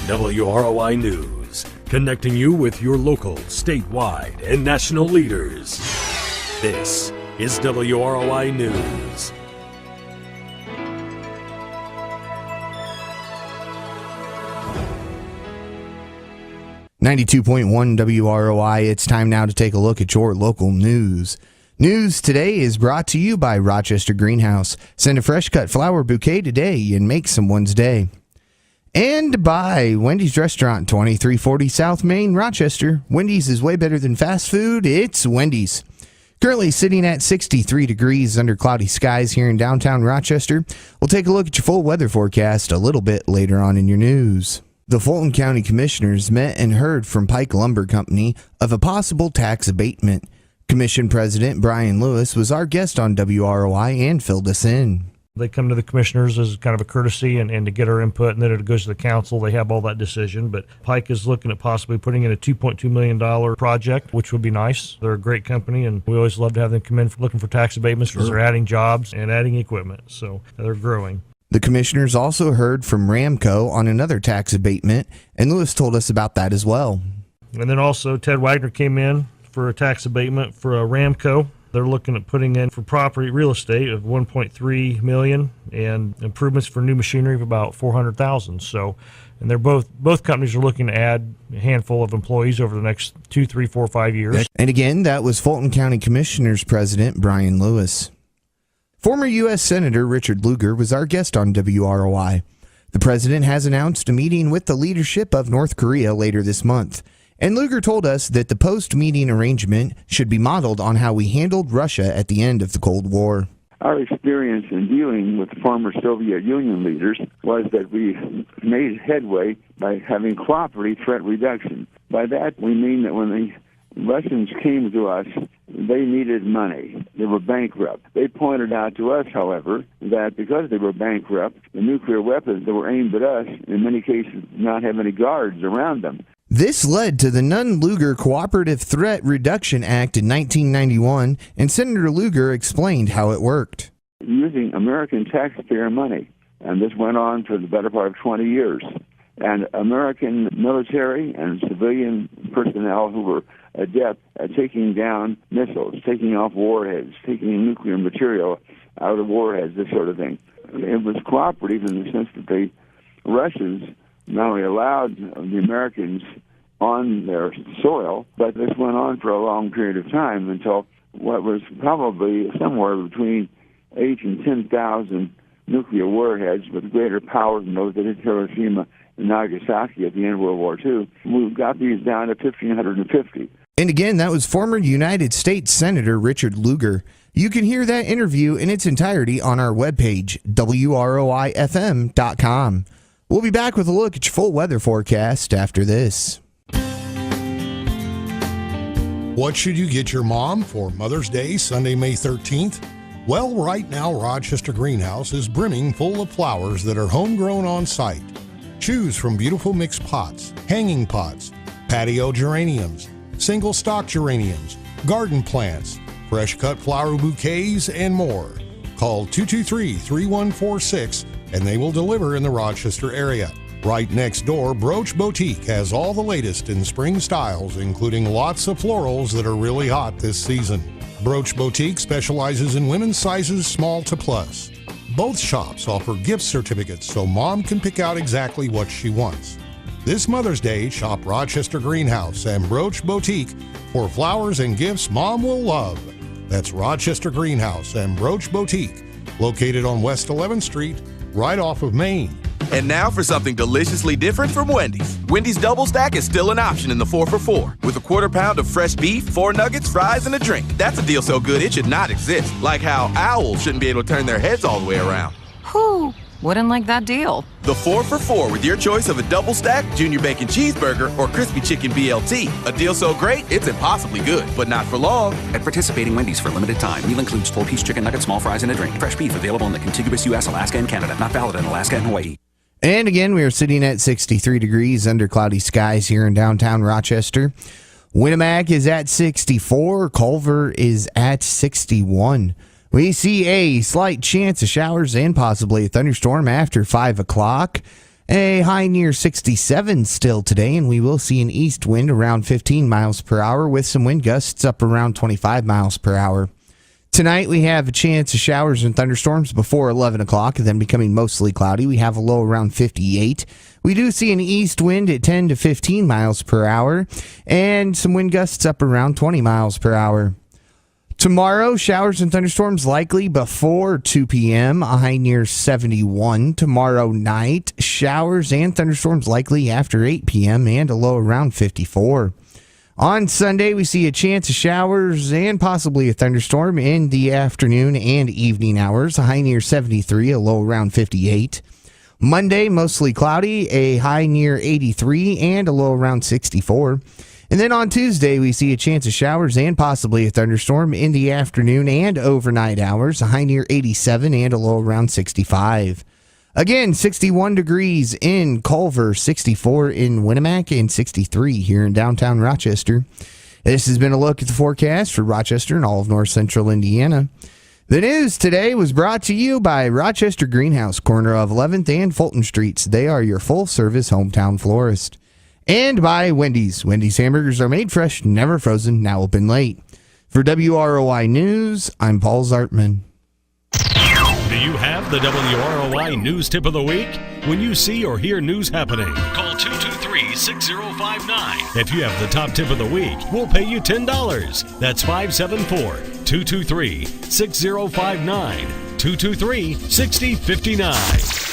WROI News, connecting you with your local, statewide, and national leaders. This is WROI News. .1 WROI. It's time now to take a look at your local news. News today is brought to you by Rochester Greenhouse. Send a fresh cut flower bouquet today and make someone's day. And by Wendy's Restaurant, 2340 South Main, Rochester. Wendy's is way better than fast food. It's Wendy's. Currently sitting at 63 degrees under cloudy skies here in downtown Rochester. We'll take a look at your full weather forecast a little bit later on in your news. The Fulton County Commissioners met and heard from Pike Lumber Company of a possible tax abatement. Commission President Brian Lewis was our guest on WROI and filled us in. They come to the commissioners as kind of a courtesy and to get our input, and then it goes to the council. They have all that decision, but Pike is looking at possibly putting in a $2.2 million project, which would be nice. They're a great company, and we always love to have them come in looking for tax abatements because they're adding jobs and adding equipment, so they're growing. The commissioners also heard from Ramco on another tax abatement, and Lewis told us about that as well. And then also Ted Wagner came in for a tax abatement for a Ramco. They're looking at putting in for property real estate of $1.3 million and improvements for new machinery of about $400,000. So, and they're both companies are looking to add a handful of employees over the next 2, 3, 4, 5 years. And again, that was Fulton County Commissioners President Brian Lewis. Former U.S. Senator Richard Lugar was our guest on WROI. The president has announced a meeting with the leadership of North Korea later this month. And Lugar told us that the post-meeting arrangement should be modeled on how we handled Russia at the end of the Cold War. Our experience in dealing with former Soviet Union leaders was that we made headway by having cooperative threat reduction. By that, we mean that when the Russians came to us, they needed money. They were bankrupt. They pointed out to us, however, that because they were bankrupt, the nuclear weapons that were aimed at us, in many cases, did not have any guards around them. This led to the Nunn-Lugar Cooperative Threat Reduction Act in 1991, and Senator Lugar explained how it worked. Using American taxpayer money, and this went on for the better part of 20 years. And American military and civilian personnel who were adept at taking down missiles, taking off warheads, taking nuclear material out of warheads, this sort of thing. It was cooperative in the sense that the Russians not only allowed the Americans on their soil, but this went on for a long period of time until what was probably somewhere between 8,000 and 10,000 nuclear warheads with greater power than those that hit Hiroshima and Nagasaki at the end of World War II. We got these down to 1,550. And again, that was former United States Senator Richard Lugar. You can hear that interview in its entirety on our webpage, WROIFM.com. We'll be back with a look at your full weather forecast after this. What should you get your mom for Mother's Day, Sunday, May 13th? Well, right now, Rochester Greenhouse is brimming full of flowers that are homegrown on site. Choose from beautiful mixed pots, hanging pots, patio geraniums, single stock geraniums, garden plants, fresh cut flower bouquets, and more. Call 223-3146 and they will deliver in the Rochester area. Right next door, Brooch Boutique has all the latest in spring styles, including lots of florals that are really hot this season. Brooch Boutique specializes in women's sizes small to plus. Both shops offer gift certificates so mom can pick out exactly what she wants. This Mother's Day, shop Rochester Greenhouse and Brooch Boutique for flowers and gifts mom will love. That's Rochester Greenhouse and Brooch Boutique, located on West 11th Street, right off of Main. And now for something deliciously different from Wendy's. Wendy's Double Stack is still an option in the 4 for $4 with a quarter pound of fresh beef, 4 nuggets, fries, and a drink. That's a deal so good it should not exist. Like how owls shouldn't be able to turn their heads all the way around. Whew, wouldn't like that deal. The 4 for $4 with your choice of a double stack, junior bacon cheeseburger, or crispy chicken BLT. A deal so great, it's impossibly good, but not for long. At participating Wendy's for a limited time. Meal includes full piece chicken nuggets, small fries, and a drink. Fresh beef available in the contiguous U.S., Alaska, and Canada. Not valid in Alaska and Hawaii. And again, we are sitting at 63 degrees under cloudy skies here in downtown Rochester. Winnemac is at 64. Culver is at 61. We see a slight chance of showers and possibly a thunderstorm after 5 o'clock. A high near 67 still today, and we will see an east wind around 15 miles per hour with some wind gusts up around 25 miles per hour. Tonight we have a chance of showers and thunderstorms before 11 o'clock, and then becoming mostly cloudy. We have a low around 58. We do see an east wind at 10 to 15 miles per hour, and some wind gusts up around 20 miles per hour. Tomorrow, showers and thunderstorms likely before 2 p.m., a high near 71. Tomorrow night, showers and thunderstorms likely after 8 p.m. and a low around 54. On Sunday, we see a chance of showers and possibly a thunderstorm in the afternoon and evening hours, a high near 73, a low around 58. Monday, mostly cloudy, a high near 83 and a low around 64. And then on Tuesday, we see a chance of showers and possibly a thunderstorm in the afternoon and overnight hours, a high near 87 and a low around 65. Again, 61 degrees in Culver, 64 in Winnemac, and 63 here in downtown Rochester. This has been a look at the forecast for Rochester and all of north central Indiana. The news today was brought to you by Rochester Greenhouse, corner of 11th and Fulton Streets. They are your full-service hometown florist. And by Wendy's. Wendy's hamburgers are made fresh, never frozen, now open late. For WROI News, I'm Paul Zartman. Do you have the WROI News Tip of the Week? When you see or hear news happening, call 223-6059. If you have the top tip of the week, we'll pay you $10. That's 574-223-6059. 223-6059.